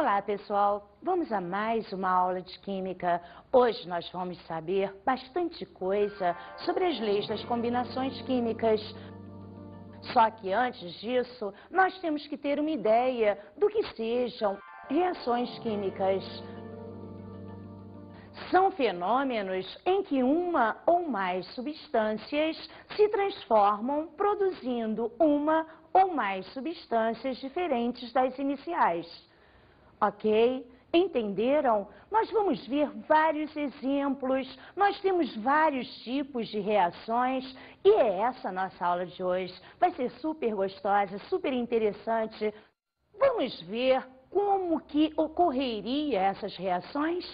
Olá, pessoal! Vamos a mais uma aula de Química. Hoje nós vamos saber bastante coisa sobre as leis das combinações químicas. Só que antes disso, nós temos que ter uma ideia do que sejam reações químicas. São fenômenos em que uma ou mais substâncias se transformam produzindo uma ou mais substâncias diferentes das iniciais. Ok? Entenderam? Nós vamos ver vários exemplos, nós temos vários tipos de reações e é essa a nossa aula de hoje. Vai ser super gostosa, super interessante. Vamos ver como que ocorreria essas reações?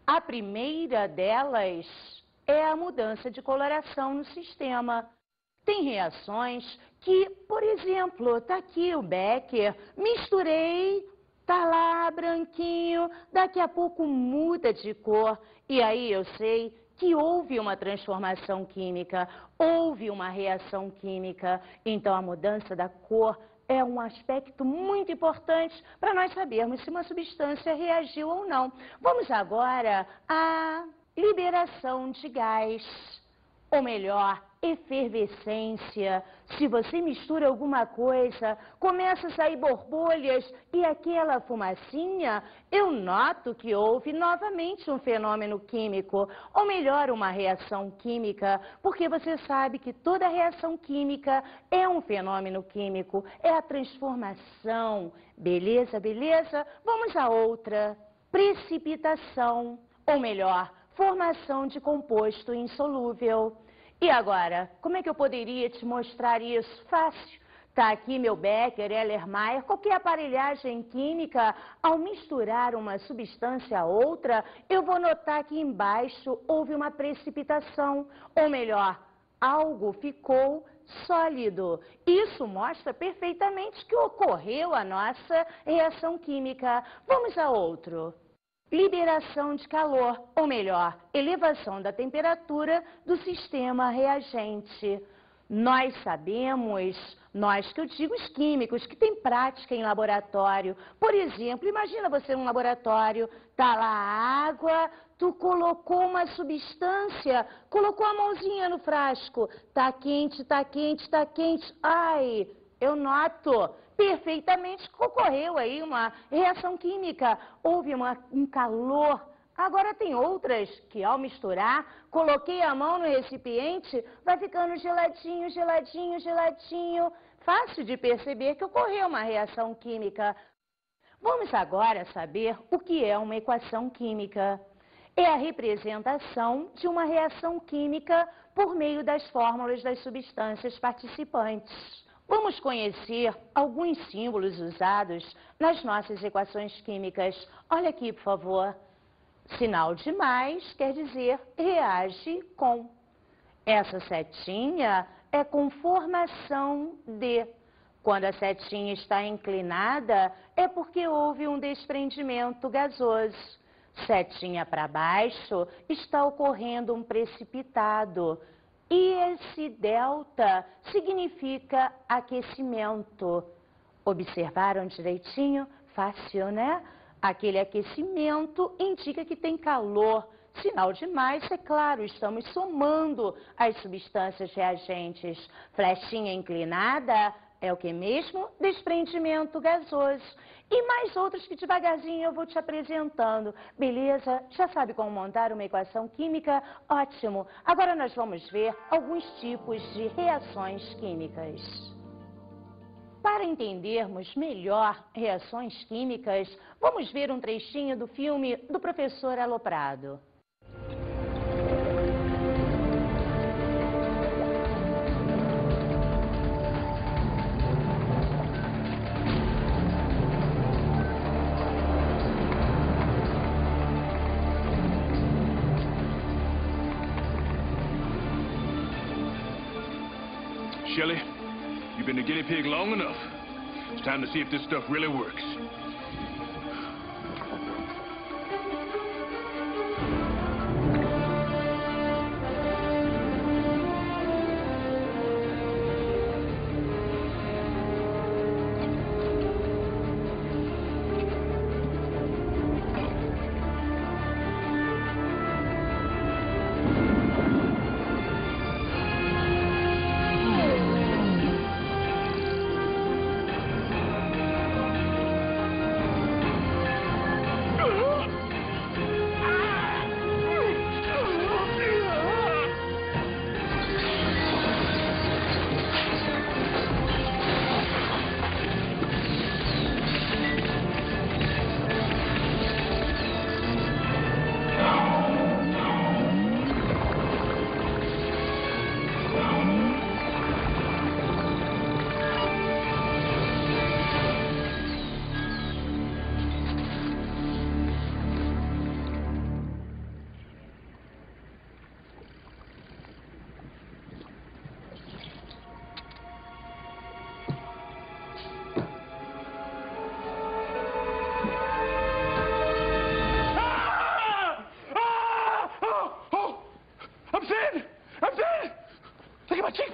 A primeira delas é a mudança de coloração no sistema. Tem reações que, por exemplo, está aqui o Becker, misturei, tá lá branquinho, daqui a pouco muda de cor e aí eu sei que houve uma transformação química, houve uma reação química. Então a mudança da cor é um aspecto muito importante para nós sabermos se uma substância reagiu ou não. Vamos agora à liberação de gás, ou melhor, efervescência. Se você mistura alguma coisa, começa a sair borbulhas e aquela fumacinha, eu noto que houve novamente um fenômeno químico, ou melhor, uma reação química, porque você sabe que toda reação química é um fenômeno químico, é a transformação. Beleza, beleza? Vamos a outra. Precipitação, ou melhor, formação de composto insolúvel. E agora, como é que eu poderia te mostrar isso? Fácil. Está aqui meu Becker, Erlenmeyer, qualquer aparelhagem química, ao misturar uma substância a outra, eu vou notar que embaixo houve uma precipitação, ou melhor, algo ficou sólido. Isso mostra perfeitamente que ocorreu a nossa reação química. Vamos a outro. Liberação de calor, ou melhor, elevação da temperatura do sistema reagente. Nós sabemos, nós que eu digo os químicos, que têm prática em laboratório. Por exemplo, imagina você num laboratório, tá lá a água, tu colocou uma substância, colocou a mãozinha no frasco, tá quente, tá quente, tá quente, ai, eu noto perfeitamente que ocorreu aí uma reação química, houve um calor. Agora tem outras que ao misturar, coloquei a mão no recipiente, vai ficando geladinho, geladinho, geladinho. Fácil de perceber que ocorreu uma reação química. Vamos agora saber o que é uma equação química. É a representação de uma reação química por meio das fórmulas das substâncias participantes. Vamos conhecer alguns símbolos usados nas nossas equações químicas. Olha aqui, por favor. Sinal de mais quer dizer reage com. Essa setinha é com formação de. Quando a setinha está inclinada, é porque houve um desprendimento gasoso. Setinha para baixo, está ocorrendo um precipitado. E esse delta significa aquecimento. Observaram direitinho? Fácil, né? Aquele aquecimento indica que tem calor. Sinal de mais, é claro, estamos somando as substâncias reagentes. Flechinha inclinada é o que mesmo? Desprendimento gasoso. E mais outros que devagarzinho eu vou te apresentando. Beleza? Já sabe como montar uma equação química? Ótimo! Agora nós vamos ver alguns tipos de reações químicas. Para entendermos melhor reações químicas, vamos ver um trechinho do filme do Professor Aloprado. Shelley, you've been a guinea pig long enough. It's time to see if this stuff really works.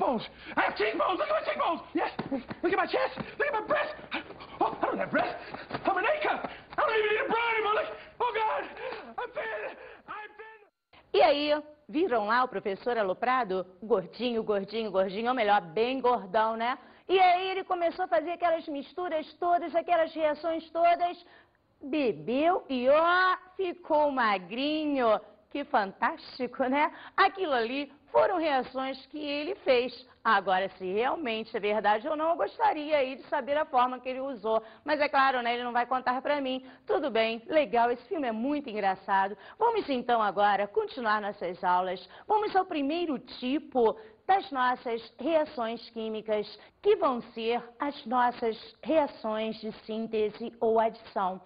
cheekbones. I have cheekbones. Look at my cheekbones. Yes. Look at my chest. Look at my breast. Oh, I don't have breasts. I'm an A cup. I don't even need a bra anymore. Look. Oh, God. I'm thin. I'm thin. E aí, viram lá o professor aloprado? Gordinho, gordinho, gordinho, ou melhor, bem gordão, né? E aí ele começou a fazer aquelas misturas todas, aquelas reações todas, bebeu e ó, ficou magrinho. Que fantástico, né? Aquilo ali foram reações que ele fez. Agora, se realmente é verdade ou não, eu gostaria aí de saber a forma que ele usou. Mas é claro, né? Ele não vai contar pra mim. Tudo bem, legal, esse filme é muito engraçado. Vamos então agora continuar nossas aulas. Vamos ao primeiro tipo das nossas reações químicas, que vão ser as nossas reações de síntese ou adição.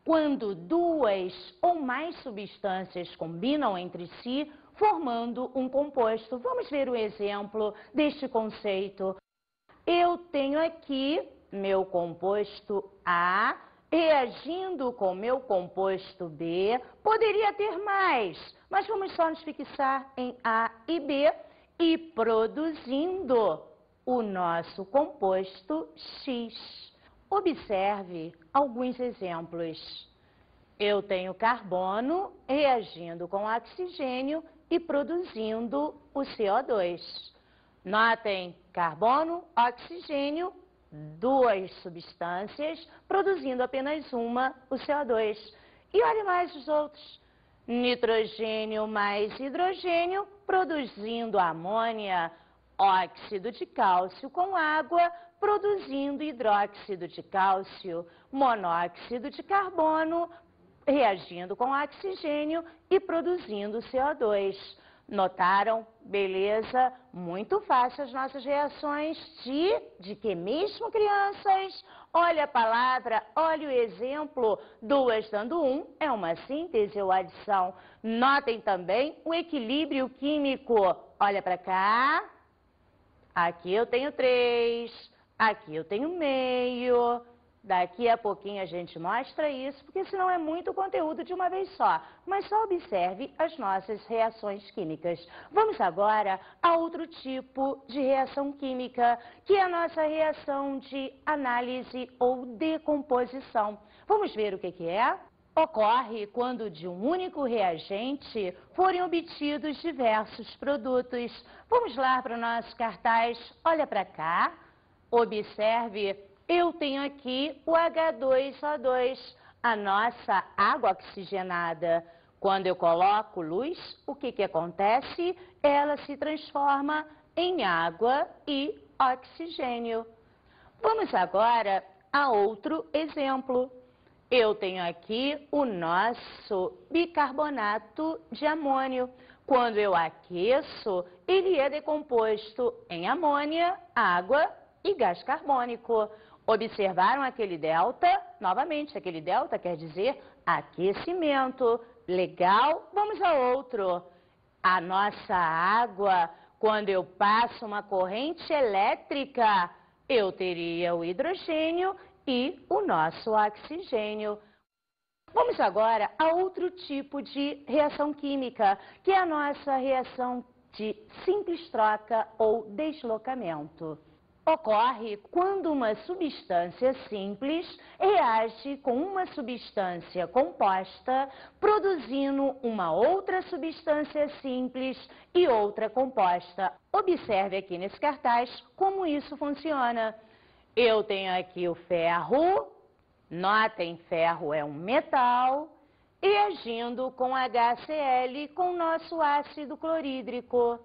Quando duas ou mais substâncias combinam entre si, formando um composto. Vamos ver o exemplo deste conceito. Eu tenho aqui meu composto A reagindo com meu composto B. Poderia ter mais, mas vamos só nos fixar em A e B e produzindo o nosso composto X. Observe alguns exemplos. Eu tenho carbono reagindo com oxigênio e produzindo o CO2. Notem, carbono, oxigênio, duas substâncias, produzindo apenas uma, o CO2. E olhe mais os outros. Nitrogênio mais hidrogênio, produzindo amônia, óxido de cálcio com água, produzindo hidróxido de cálcio, monóxido de carbono, reagindo com oxigênio e produzindo CO2. Notaram? Beleza? Muito fácil as nossas reações de que mesmo, crianças? Olha a palavra, olha o exemplo. 2 dando 1 é uma síntese ou adição. Notem também o equilíbrio químico. Olha para cá. Aqui eu tenho 3, aqui eu tenho meio. Daqui a pouquinho a gente mostra isso, porque senão é muito conteúdo de uma vez só. Mas só observe as nossas reações químicas. Vamos agora a outro tipo de reação química, que é a nossa reação de análise ou decomposição. Vamos ver o que é? Ocorre quando de um único reagente forem obtidos diversos produtos. Vamos lá para o nosso cartaz. Olha para cá. Observe. Eu tenho aqui o H2O2, a nossa água oxigenada. Quando eu coloco luz, o que acontece? Ela se transforma em água e oxigênio. Vamos agora a outro exemplo. Eu tenho aqui o nosso bicarbonato de amônio. Quando eu aqueço, ele é decomposto em amônia, água e gás carbônico. Observaram aquele delta? Novamente, aquele delta quer dizer aquecimento. Legal? Vamos ao outro. A nossa água, quando eu passo uma corrente elétrica, eu teria o hidrogênio e o nosso oxigênio. Vamos agora a outro tipo de reação química, que é a nossa reação de simples troca ou deslocamento. Ocorre quando uma substância simples reage com uma substância composta, produzindo uma outra substância simples e outra composta. Observe aqui nesse cartaz como isso funciona. Eu tenho aqui o ferro, notem, ferro é um metal, reagindo com HCl com nosso ácido clorídrico.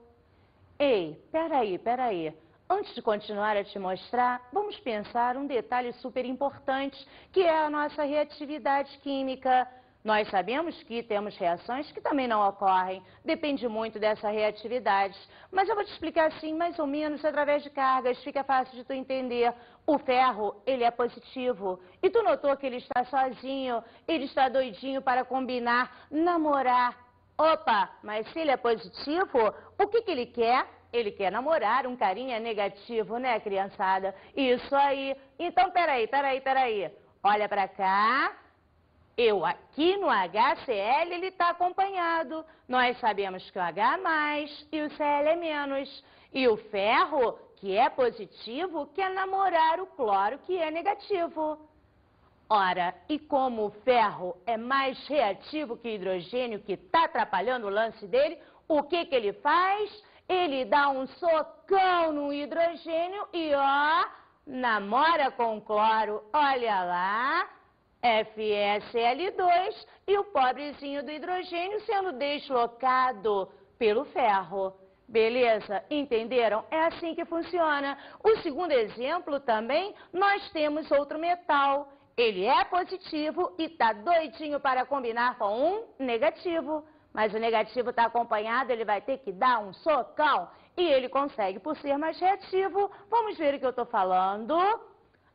Ei, peraí. Antes de continuar a te mostrar, vamos pensar um detalhe super importante, que é a nossa reatividade química. Nós sabemos que temos reações que também não ocorrem, depende muito dessa reatividade. Mas eu vou te explicar assim, mais ou menos, através de cargas, fica fácil de tu entender. O ferro, ele é positivo. E tu notou que ele está sozinho, ele está doidinho para combinar, namorar. Opa, mas se ele é positivo, o que ele quer? Ele quer namorar, um carinha negativo, né, criançada? Isso aí. Então, peraí. Olha pra cá. Aqui no HCl ele está acompanhado. Nós sabemos que o H é mais e o Cl é menos. E o ferro, que é positivo, quer namorar o cloro, que é negativo. Ora, e como o ferro é mais reativo que o hidrogênio, que está atrapalhando o lance dele, o que ele faz? Ele dá um socão no hidrogênio e, ó, namora com o cloro. Olha lá, FeSL2 e o pobrezinho do hidrogênio sendo deslocado pelo ferro. Beleza? Entenderam? É assim que funciona. O segundo exemplo também, nós temos outro metal. Ele é positivo e está doidinho para combinar com um negativo. Mas o negativo está acompanhado, ele vai ter que dar um socão. E ele consegue por ser mais reativo. Vamos ver o que eu estou falando.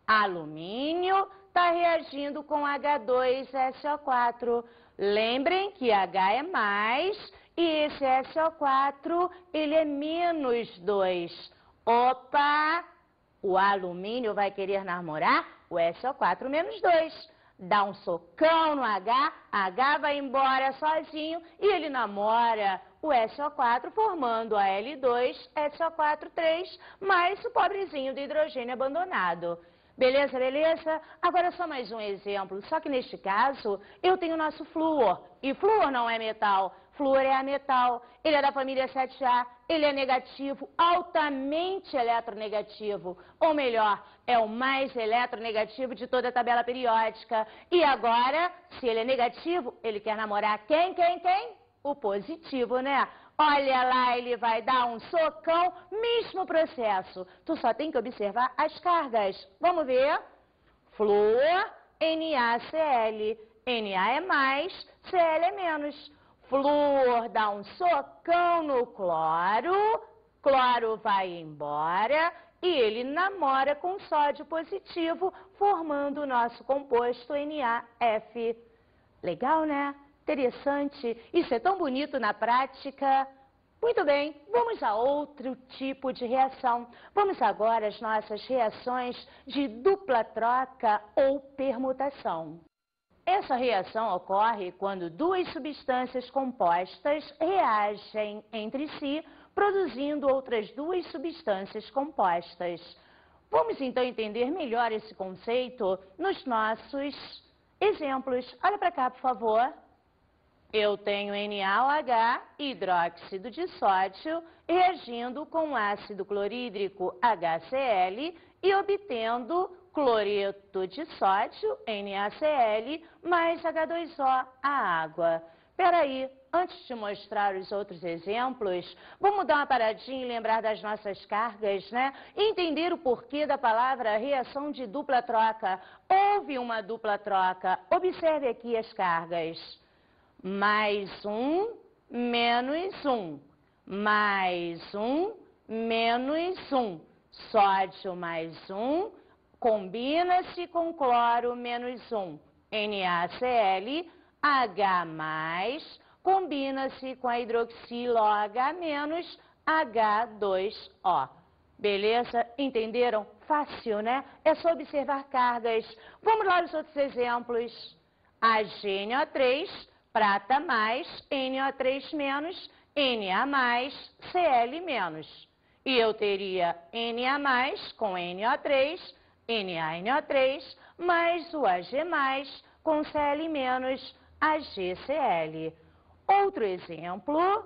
Alumínio está reagindo com H2SO4. Lembrem que H é mais e esse SO4, ele é menos 2. Opa! O alumínio vai querer namorar o SO4 menos 2. Dá um socão no H vai embora sozinho e ele namora o SO4 formando a L2, SO4, 3, mais o pobrezinho do hidrogênio abandonado. Beleza, beleza? Agora só mais um exemplo, só que neste caso eu tenho o nosso flúor. E flúor não é metal, flúor é ametal. Ele é da família 7A, ele é negativo, altamente eletronegativo. Ou melhor, é o mais eletronegativo de toda a tabela periódica. E agora, se ele é negativo, ele quer namorar quem? O positivo, né? Olha lá, ele vai dar um socão, mesmo processo. Tu só tem que observar as cargas. Vamos ver? Flúor, NaCl. Na é mais, Cl é menos. Flúor dá um socão no cloro, cloro vai embora e ele namora com sódio positivo, formando o nosso composto NaF. Legal, né? Interessante. Isso é tão bonito na prática. Muito bem, vamos a outro tipo de reação. Vamos agora às nossas reações de dupla troca ou permutação. Essa reação ocorre quando duas substâncias compostas reagem entre si, produzindo outras duas substâncias compostas. Vamos então entender melhor esse conceito nos nossos exemplos. Olha para cá, por favor. Eu tenho NaOH, hidróxido de sódio, reagindo com ácido clorídrico HCl e obtendo cloreto de sódio, NaCl, mais H2O, a água. Espera aí, antes de mostrar os outros exemplos, vamos dar uma paradinha e lembrar das nossas cargas, né? Entender o porquê da palavra reação de dupla troca. Houve uma dupla troca. Observe aqui as cargas. Mais um, menos um. Mais um, menos um. Sódio mais um, combina-se com cloro menos um. NaCl, H+, combina-se com a hidroxilo OH-, H2O. Beleza? Entenderam? Fácil, né? É só observar cargas. Vamos lá os outros exemplos. HNO3, prata mais, NO3 menos, Na+, Cl-. E eu teria Na+, com NO3, NaNO3, mais o Ag+, com Cl- AgCl. Outro exemplo,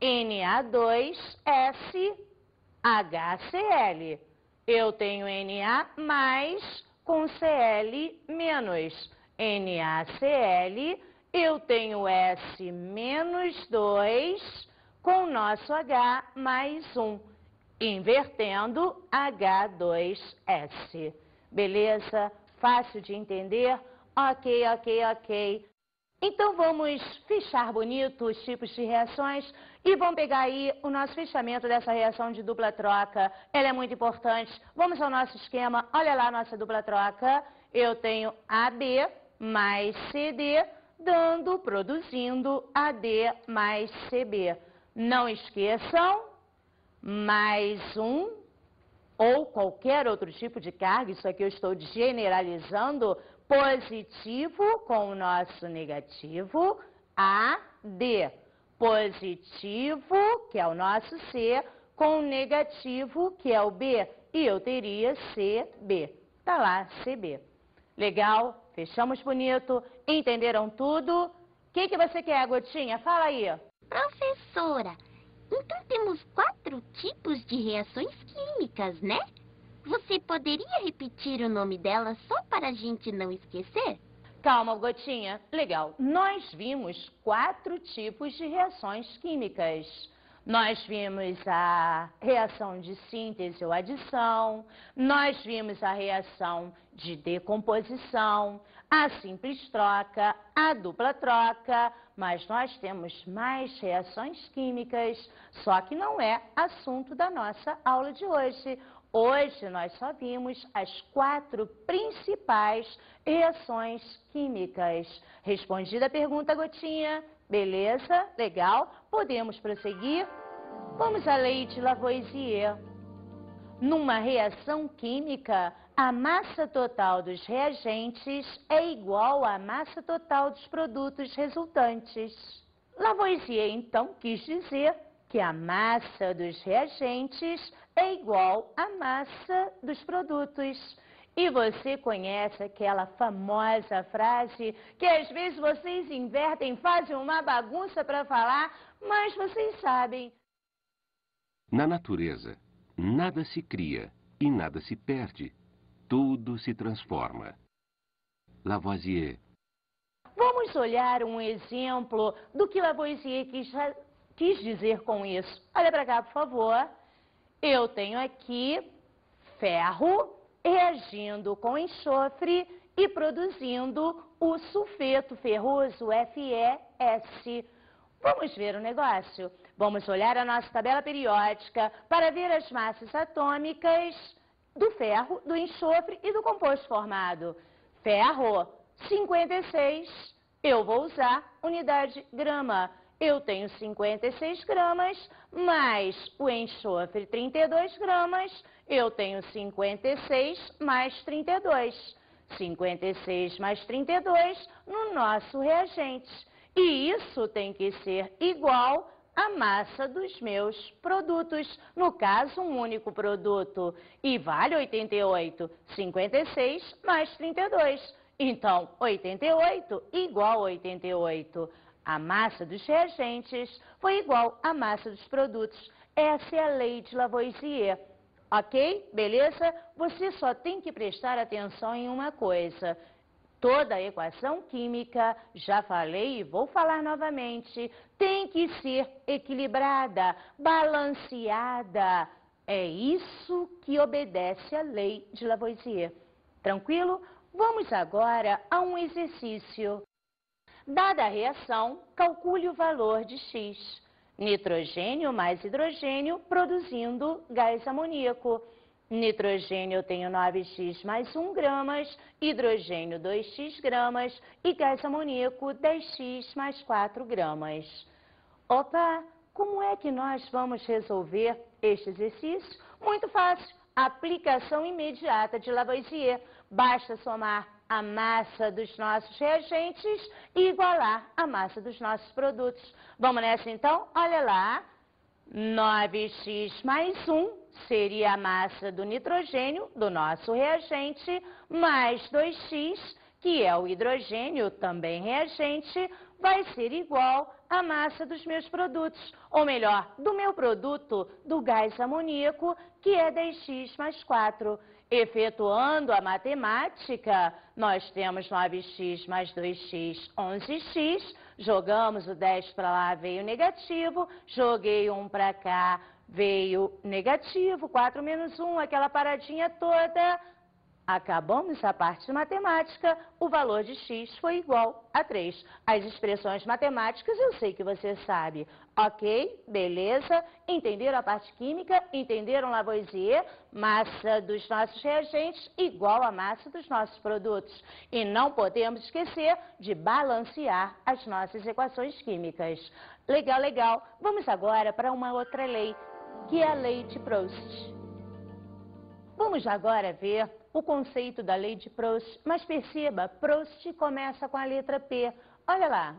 Na2SHCl. Eu tenho Na+, com Cl-. NaCl, eu tenho S-2 com nosso H mais 1, invertendo H2S. Beleza? Fácil de entender? Ok. Então vamos fechar bonito os tipos de reações e vamos pegar aí o nosso fechamento dessa reação de dupla troca. Ela é muito importante. Vamos ao nosso esquema. Olha lá a nossa dupla troca. Eu tenho AB mais CD, produzindo AD mais CB. Não esqueçam, mais um ou qualquer outro tipo de carga, isso aqui eu estou generalizando, Positivo com o nosso negativo, AD. Positivo, que é o nosso C, com o negativo, que é o B. E eu teria CB. Tá lá, CB. Legal? Fechamos bonito? Entenderam tudo? O que você quer, Gotinha? Fala aí. Professora, então temos 4 tipos de reações químicas, né? Você poderia repetir o nome delas só para a gente não esquecer? Calma, Gotinha. Legal. Nós vimos 4 tipos de reações químicas. Nós vimos a reação de síntese ou adição, nós vimos a reação de decomposição, a simples troca, a dupla troca, mas nós temos mais reações químicas, só que não é assunto da nossa aula de hoje. Hoje nós só vimos as 4 principais reações químicas. Respondida a pergunta, Gotinha? Beleza? Legal? Podemos prosseguir? Vamos à lei de Lavoisier. Numa reação química, a massa total dos reagentes é igual à massa total dos produtos resultantes. Lavoisier, então, quis dizer que a massa dos reagentes é igual à massa dos produtos. E você conhece aquela famosa frase que às vezes vocês invertem, fazem uma bagunça para falar, mas vocês sabem. Na natureza, nada se cria e nada se perde. Tudo se transforma. Lavoisier. Vamos olhar um exemplo do que Lavoisier quis dizer com isso. Olha para cá, por favor. Eu tenho aqui ferro reagindo com enxofre e produzindo o sulfeto ferroso FeS. Vamos ver o negócio? Vamos olhar a nossa tabela periódica para ver as massas atômicas do ferro, do enxofre e do composto formado. Ferro, 56. Eu vou usar unidade grama. Eu tenho 56 gramas, mais o enxofre 32 gramas, eu tenho 56 mais 32. 56 mais 32 no nosso reagente. E isso tem que ser igual à massa dos meus produtos. No caso, um único produto. E vale 88. 56 mais 32. Então, 88 igual a 88. A massa dos reagentes foi igual à massa dos produtos. Essa é a lei de Lavoisier. Ok? Beleza? Você só tem que prestar atenção em uma coisa. Toda equação química, já falei e vou falar novamente, tem que ser equilibrada, balanceada. É isso que obedece à lei de Lavoisier. Tranquilo? Vamos agora a um exercício. Dada a reação, calcule o valor de X. Nitrogênio mais hidrogênio produzindo gás amoníaco. Nitrogênio eu tenho 9x mais 1 gramas, hidrogênio 2x gramas e gás amoníaco 10x mais 4 gramas. Opa, como é que nós vamos resolver este exercício? Muito fácil, aplicação imediata de Lavoisier. Basta somar a massa dos nossos reagentes e igualar a massa dos nossos produtos. Vamos nessa então? Olha lá, 9x mais 1 seria a massa do nitrogênio, do nosso reagente, mais 2x, que é o hidrogênio, também reagente, vai ser igual à massa dos meus produtos, ou melhor, do meu produto, do gás amoníaco, que é 10x mais 4. Efetuando a matemática, nós temos 9x mais 2x, 11x, jogamos o 10 para lá, veio negativo, joguei 1 para cá, veio negativo, 4 menos 1, aquela paradinha toda. Acabamos a parte de matemática, o valor de x foi igual a 3. As expressões matemáticas eu sei que você sabe. Ok? Beleza? Entenderam a parte química? Entenderam Lavoisier? Massa dos nossos reagentes igual a massa dos nossos produtos. E não podemos esquecer de balancear as nossas equações químicas. Legal, legal. Vamos agora para uma outra lei, que é a lei de Proust. Vamos agora ver o conceito da lei de Proust, mas perceba, Proust começa com a letra P. Olha lá.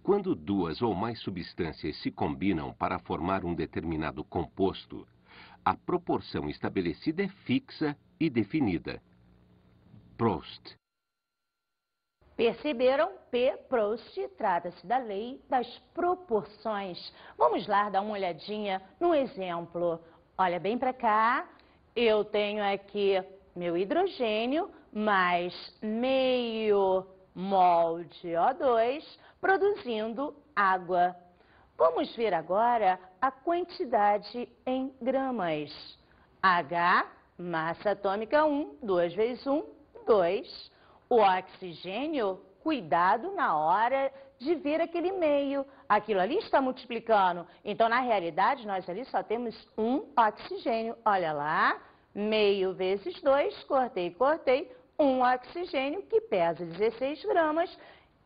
Quando duas ou mais substâncias se combinam para formar um determinado composto, a proporção estabelecida é fixa e definida. Proust. Perceberam? P. Proust trata-se da lei das proporções. Vamos lá dar uma olhadinha no exemplo. Olha bem para cá. Eu tenho aqui meu hidrogênio mais meio mol de O2 produzindo água. Vamos ver agora a quantidade em gramas. H, massa atômica 1, 2 vezes 1, 2. O oxigênio, cuidado na hora de ver aquele meio. Aquilo ali está multiplicando. Então, na realidade, nós ali só temos um oxigênio. Olha lá, meio vezes 2, cortei, um oxigênio que pesa 16 gramas.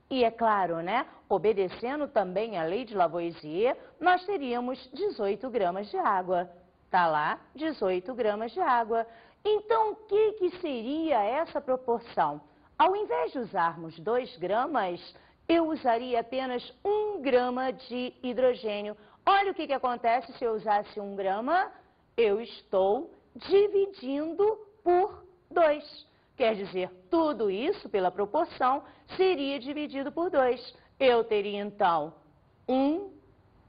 E é claro, né, obedecendo também a lei de Lavoisier, nós teríamos 18 gramas de água. Tá lá, 18 gramas de água. Então, o que seria essa proporção? Ao invés de usarmos 2 gramas, eu usaria apenas 1 grama de hidrogênio. Olha o que acontece se eu usasse 1 grama. Eu estou dividindo por 2. Quer dizer, tudo isso, pela proporção, seria dividido por 2. Eu teria, então, 1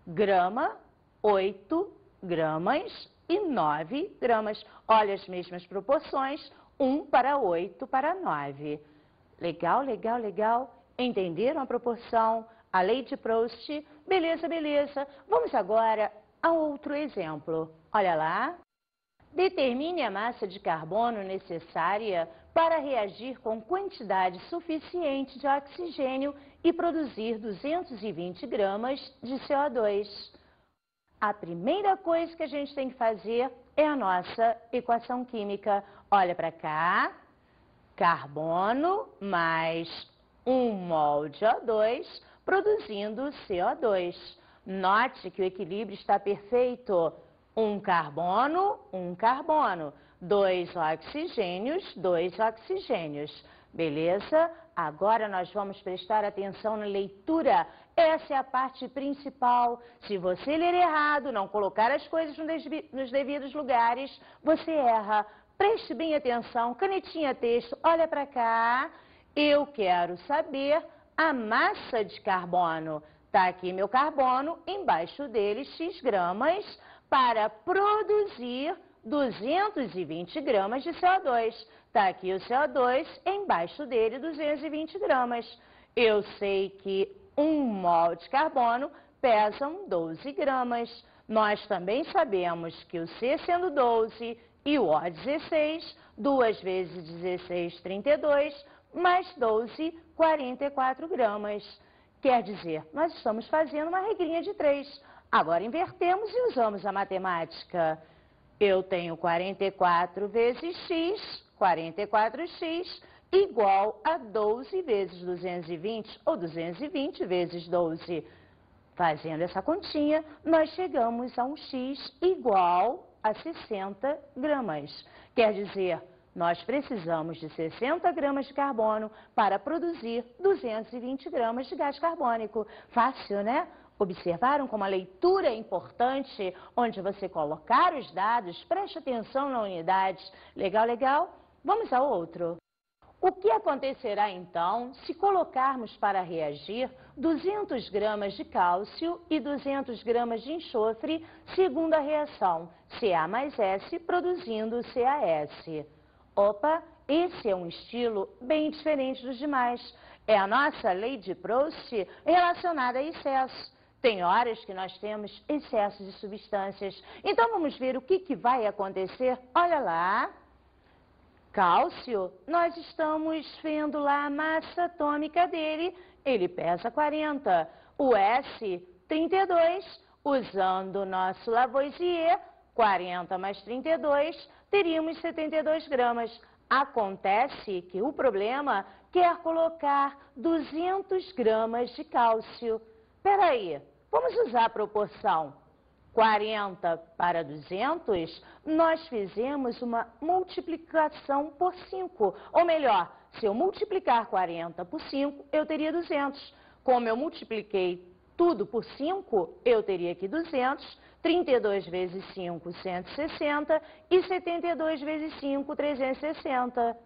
grama, 8 gramas e 9 gramas. Olha as mesmas proporções, 1 para 8 para 9. Legal, legal, legal. Entenderam a proporção? A lei de Proust? Beleza, beleza. Vamos agora a outro exemplo. Olha lá. Determine a massa de carbono necessária para reagir com quantidade suficiente de oxigênio e produzir 220 gramas de CO2. A primeira coisa que a gente tem que fazer é a nossa equação química. Olha para cá. Carbono mais 1 mol de O2 produzindo CO2. Note que o equilíbrio está perfeito. 1 carbono, 1 carbono. 2 oxigênios, 2 oxigênios. Beleza? Agora nós vamos prestar atenção na leitura. Essa é a parte principal. Se você ler errado, não colocar as coisas nos devidos lugares, você erra. Preste bem atenção, canetinha texto, olha para cá. Eu quero saber a massa de carbono. Está aqui meu carbono, embaixo dele X gramas para produzir 220 gramas de CO2. Está aqui o CO2, embaixo dele 220 gramas. Eu sei que 1 mol de carbono pesam 12 gramas. Nós também sabemos que o C sendo 12 e o O 16, 2 vezes 16, 32, mais 12, 44 gramas. Quer dizer, nós estamos fazendo uma regrinha de 3. Agora invertemos e usamos a matemática. Eu tenho 44 vezes x, 44x, igual a 12 vezes 220, ou 220 vezes 12. Fazendo essa continha, nós chegamos a um x igual a 60 gramas. Quer dizer, nós precisamos de 60 gramas de carbono para produzir 220 gramas de gás carbônico. Fácil, né? Observaram como a leitura é importante, onde você colocar os dados, preste atenção na unidade. Legal, legal? Vamos ao outro. O que acontecerá então se colocarmos para reagir 200 gramas de cálcio e 200 gramas de enxofre, segundo a reação Ca mais S produzindo CaS? Opa, esse é um estilo bem diferente dos demais. É a nossa lei de Proust relacionada a excesso. Tem horas que nós temos excesso de substâncias. Então vamos ver o que vai acontecer. Olha lá. Cálcio, nós estamos vendo lá a massa atômica dele, ele pesa 40. O S, 32, usando o nosso Lavoisier, 40 mais 32, teríamos 72 gramas. Acontece que o problema quer colocar 200 gramas de cálcio. Espera aí, vamos usar a proporção. 40 para 200, nós fizemos uma multiplicação por 5. Ou melhor, se eu multiplicar 40 por 5, eu teria 200. Como eu multipliquei tudo por 5, eu teria aqui 200. 32 vezes 5, 160. E 72 vezes 5, 360.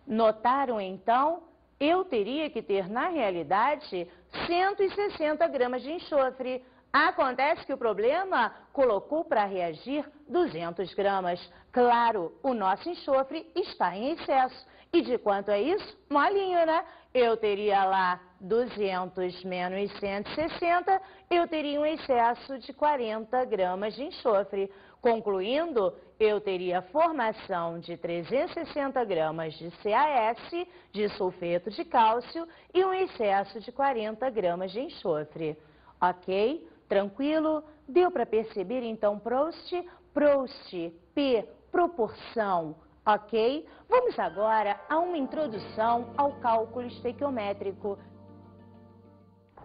Notaram, então? Eu teria que ter, na realidade, 160 gramas de enxofre. Acontece que o problema colocou para reagir 200 gramas. Claro, o nosso enxofre está em excesso. E de quanto é isso? Molinho, né? Eu teria lá 200 menos 160, eu teria um excesso de 40 gramas de enxofre. Concluindo, eu teria a formação de 360 gramas de CaS, de sulfeto de cálcio, e um excesso de 40 gramas de enxofre. Ok? Tranquilo? Deu para perceber então Proust? Proust, P, proporção. Ok? Vamos agora a uma introdução ao cálculo estequiométrico.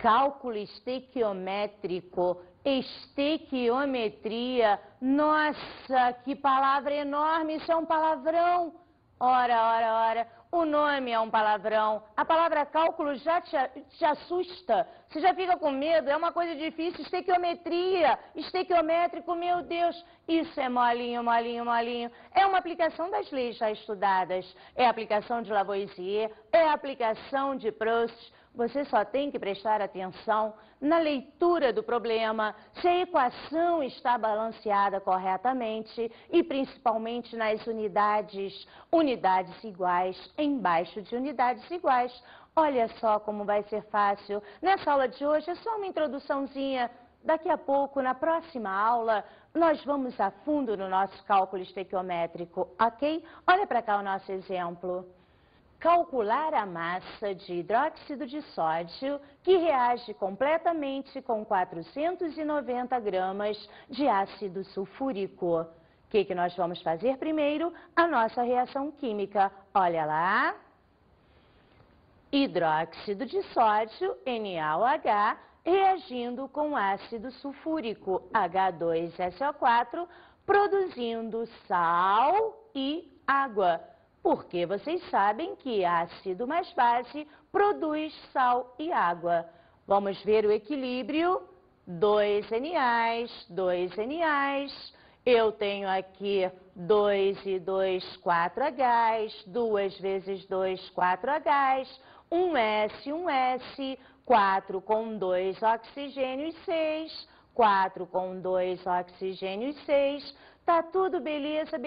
Cálculo estequiométrico, estequiometria. Nossa, que palavra enorme, isso é um palavrão. Ora. O nome é um palavrão. A palavra cálculo já te assusta. Você já fica com medo, é uma coisa difícil. Estequiometria, estequiométrico, meu Deus. Isso é molinho. É uma aplicação das leis já estudadas. É a aplicação de Lavoisier, é a aplicação de Proust. Você só tem que prestar atenção na leitura do problema, se a equação está balanceada corretamente e principalmente nas unidades iguais, embaixo de unidades iguais. Olha só como vai ser fácil. Nessa aula de hoje é só uma introduçãozinha. Daqui a pouco, na próxima aula, nós vamos a fundo no nosso cálculo estequiométrico, ok? Olha para cá o nosso exemplo. Calcular a massa de hidróxido de sódio que reage completamente com 490 gramas de ácido sulfúrico. O que nós vamos fazer primeiro? A nossa reação química. Olha lá. Hidróxido de sódio, NaOH, reagindo com ácido sulfúrico, H2SO4, produzindo sal e água. Porque vocês sabem que ácido mais base produz sal e água. Vamos ver o equilíbrio. 2 Na's. Eu tenho aqui 2 e 2, 4 H's. 2 vezes 2, 4 H's. 1 S, 4 com 2 oxigênio e 6. 4 com 2 oxigênio e 6. Tá tudo beleza. O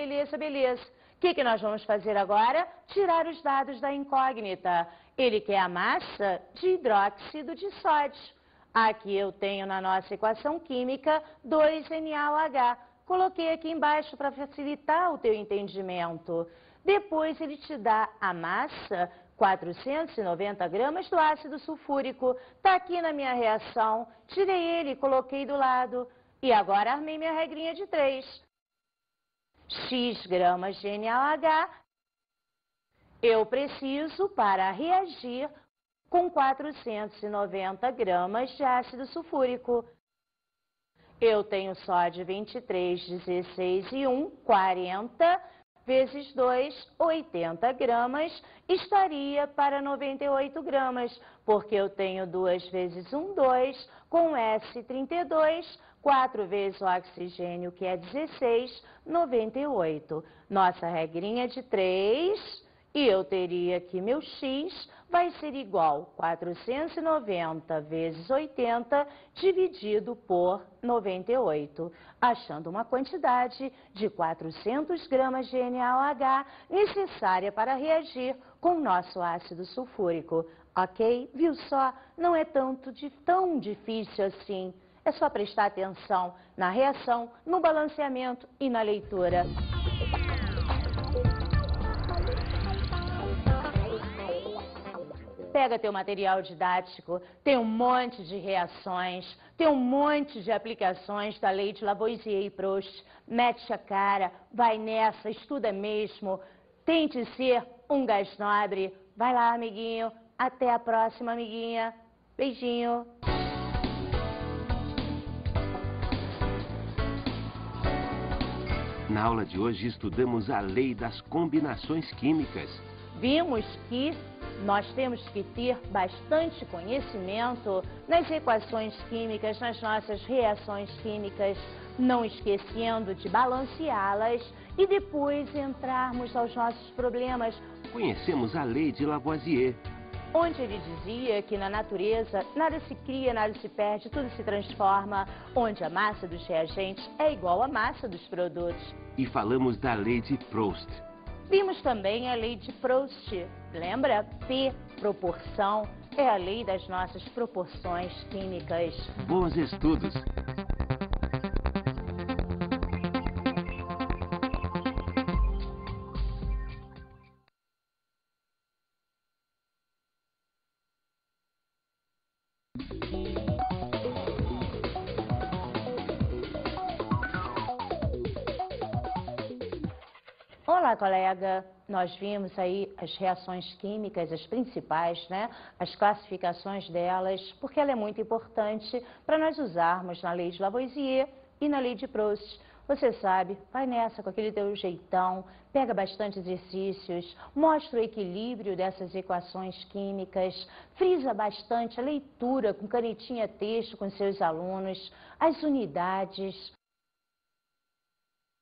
que nós vamos fazer agora? Tirar os dados da incógnita. Ele quer a massa de hidróxido de sódio. Aqui eu tenho na nossa equação química 2NaOH. Coloquei aqui embaixo para facilitar o teu entendimento. Depois ele te dá a massa, 490 gramas do ácido sulfúrico. Está aqui na minha reação. Tirei ele e coloquei do lado. E agora armei minha regrinha de 3. X gramas de NaOH, eu preciso para reagir com 490 gramas de ácido sulfúrico. Eu tenho sódio 23, 16 e 1, 40, vezes 2, 80 gramas, estaria para 98 gramas, porque eu tenho 2 vezes 1, 2, com S, 32, 4 vezes o oxigênio, que é 16, 98. Nossa regrinha de 3, e eu teria aqui meu X, vai ser igual a 490 vezes 80 dividido por 98, achando uma quantidade de 400 gramas de NaOH necessária para reagir com o nosso ácido sulfúrico. Ok? Viu só? Não é tão difícil assim. É só prestar atenção na reação, no balanceamento e na leitura. Pega teu material didático, tem um monte de reações, tem um monte de aplicações da lei de Lavoisier e Proust. Mete a cara, vai nessa, estuda mesmo, tente ser um gás nobre. Vai lá, amiguinho. Até a próxima, amiguinha. Beijinho. Na aula de hoje estudamos a lei das combinações químicas. Vimos que nós temos que ter bastante conhecimento nas equações químicas, nas nossas reações químicas, não esquecendo de balanceá-las e depois entrarmos aos nossos problemas. Conhecemos a lei de Lavoisier, Onde ele dizia que na natureza nada se cria, nada se perde, tudo se transforma, onde a massa dos reagentes é igual à massa dos produtos. e falamos da lei de Proust. Vimos também a lei de Proust. Lembra? P, proporção, é a lei das nossas proporções químicas. Bons estudos! Olá, colega. Nós vimos aí as reações químicas, as principais, né? As classificações delas, porque ela é muito importante para nós usarmos na lei de Lavoisier e na lei de Proust. Você sabe, vai nessa com aquele teu jeitão, pega bastante exercícios, mostra o equilíbrio dessas equações químicas, frisa bastante a leitura com canetinha texto com seus alunos, as unidades.